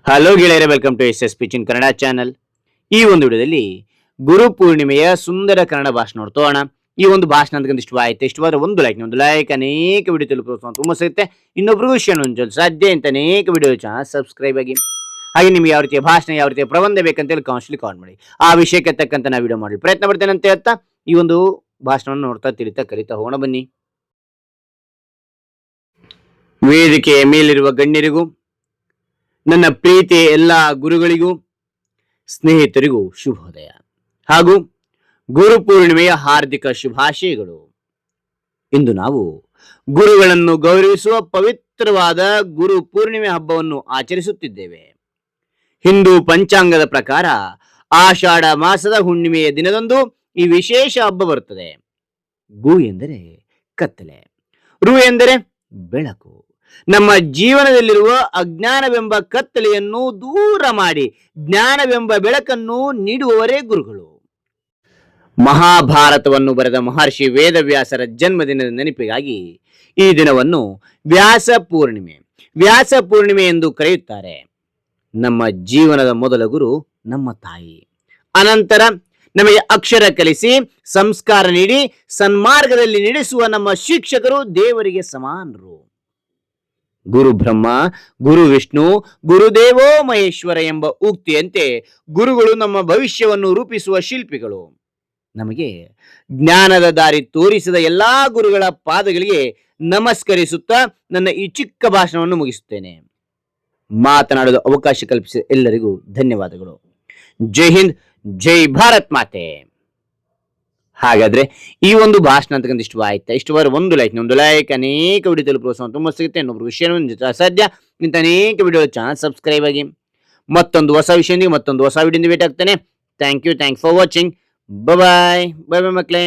Hello ಗೆಳೆಯರೆ, welcome to S ಪಿಚಿನ್ Kannada channel. ಈ ಒಂದು ವಿಡಿಯೋದಲ್ಲಿ ಗುರು ಪೂರ್ಣಿಮೆಯ ಸುಂದರ ಕನ್ನಡ ಭಾಷಣ ನೋಡ್ತೋಣ. ಈ ಒಂದು ಭಾಷಣ ಅಂತ ಇಷ್ಟವಾಯ್ತು. ಇಷ್ಟವಾದ್ರೆ ಒಂದು ಲೈಕ್ ಅನೇಕ ವಿಡಿಯೋ ತಲುಪಿಸೋಣ ತುಂಬ ಸಿಗುತ್ತೆ. ಇನ್ನೊಬ್ರಿಗೂ ಶೇರ್ ಹಂಚಲು ಸಾಧ್ಯ ಅಂತ ಅನೇಕ ವಿಡಿಯೋ ಚಾನಲ್ ಸಬ್ಸ್ಕ್ರೈಬ್ ಆಗಿ. ಹಾಗೆ ನಿಮ್ಗೆ ಯಾವ ರೀತಿಯ ಭಾಷಣ, ಯಾವ ರೀತಿಯ ಪ್ರಬಂಧ ಬೇಕಂತೇಳಿ ಕಾಮೆಂಟ್ ಮಾಡಿ. ಆ ವಿಷಯಕ್ಕೆ ತಕ್ಕಂತ ನಾವು ವಿಡಿಯೋ ಮಾಡಲು ಪ್ರಯತ್ನ ಪಡ್ತೇನೆ ಅಂತ ಹೇಳ್ತಾ ಈ ಒಂದು ಭಾಷಣವನ್ನು ನೋಡ್ತಾ ತಿಳಿತಾ ಕಲಿತಾ ಹೋಗೋಣ ಬನ್ನಿ. ವೇದಿಕೆಯ ಮೇಲಿರುವ ಗಣ್ಯರಿಗೂ, ನನ್ನ ಪ್ರೀತಿಯ ಎಲ್ಲ ಗುರುಗಳಿಗೂ, ಸ್ನೇಹಿತರಿಗೂ ಶುಭೋದಯ ಹಾಗೂ ಗುರು ಪೂರ್ಣಿಮೆಯ ಹಾರ್ದಿಕ ಶುಭಾಶಯಗಳು. ಇಂದು ನಾವು ಗುರುಗಳನ್ನು ಗೌರವಿಸುವ ಪವಿತ್ರವಾದ ಗುರು ಪೂರ್ಣಿಮೆ ಹಬ್ಬವನ್ನು ಆಚರಿಸುತ್ತಿದ್ದೇವೆ. ಹಿಂದೂ ಪಂಚಾಂಗದ ಪ್ರಕಾರ ಆಷಾಢ ಮಾಸದ ಹುಣ್ಣಿಮೆಯ ದಿನದಂದು ಈ ವಿಶೇಷ ಹಬ್ಬ ಬರುತ್ತದೆ. ಗು ಎಂದರೆ ಕತ್ತಲೆ, ರು ಎಂದರೆ ಬೆಳಕು. ನಮ್ಮ ಜೀವನದಲ್ಲಿರುವ ಅಜ್ಞಾನವೆಂಬ ಕತ್ತಲೆಯನ್ನು ದೂರ ಮಾಡಿ ಜ್ಞಾನವೆಂಬ ಬೆಳಕನ್ನು ನೀಡುವವರೇ ಗುರುಗಳು. ಮಹಾಭಾರತವನ್ನು ಬರೆದ ಮಹರ್ಷಿ ವೇದವ್ಯಾಸರ ಜನ್ಮದಿನದ ನೆನಪಿಗಾಗಿ ಈ ದಿನವನ್ನು ವ್ಯಾಸ ಪೂರ್ಣಿಮೆ ಎಂದು ಕರೆಯುತ್ತಾರೆ. ನಮ್ಮ ಜೀವನದ ಮೊದಲ ಗುರು ನಮ್ಮ ತಾಯಿ. ಅನಂತರ ನಮಗೆ ಅಕ್ಷರ ಕಲಿಸಿ ಸಂಸ್ಕಾರ ನೀಡಿ ಸನ್ಮಾರ್ಗದಲ್ಲಿ ನಡೆಸುವ ನಮ್ಮ ಶಿಕ್ಷಕರು ದೇವರಿಗೆ ಸಮಾನರು. ಗುರು ಬ್ರಹ್ಮ, ಗುರು ವಿಷ್ಣು, ಗುರುದೇವೋ ಮಹೇಶ್ವರ ಎಂಬ ಉಕ್ತಿಯಂತೆ ಗುರುಗಳು ನಮ್ಮ ಭವಿಷ್ಯವನ್ನು ರೂಪಿಸುವ ಶಿಲ್ಪಿಗಳು. ನಮಗೆ ಜ್ಞಾನದ ದಾರಿ ತೋರಿಸಿದ ಎಲ್ಲಾ ಗುರುಗಳ ಪಾದಗಳಿಗೆ ನಮಸ್ಕರಿಸುತ್ತಾ ನನ್ನ ಈ ಚಿಕ್ಕ ಭಾಷಣವನ್ನು ಮುಗಿಸುತ್ತೇನೆ. ಮಾತನಾಡಲು ಅವಕಾಶ ಕಲ್ಪಿಸಿದ ಎಲ್ಲರಿಗೂ ಧನ್ಯವಾದಗಳು. ಜೈ ಹಿಂದ್, ಜೈ ಭಾರತ್ ಮಾತೆ. ಹಾಗಾದ್ರೆ ಈ ಒಂದು ಭಾಷಣ ಅಂತಕ್ಕಂಥ ಇಷ್ಟವಾದ್ರೆ ಒಂದು ಲೈಕ್ ಅನೇಕ ವಿಡಿಯೋ ತಲುಪಿಸೋಣ ತುಂಬ ಸಿಗುತ್ತೆ. ಇನ್ನೊಬ್ರು ವಿಷಯ ಸಾಧ್ಯ ಇಂಥ ಅನೇಕ ವಿಡಿಯೋ ಚಾನಲ್ ಸಬ್ಸ್ಕ್ರೈಬ್ ಆಗಿ. ಮತ್ತೊಂದು ಹೊಸ ವಿಷಯದಿಂದ ಮತ್ತೊಂದು ಹೊಸ ವಿಡಿಯೋದಿಂದ ಭೇಟಿ ಆಗ್ತೇನೆ. Thank you for watching. Bye ಮಕ್ಕಳೇ.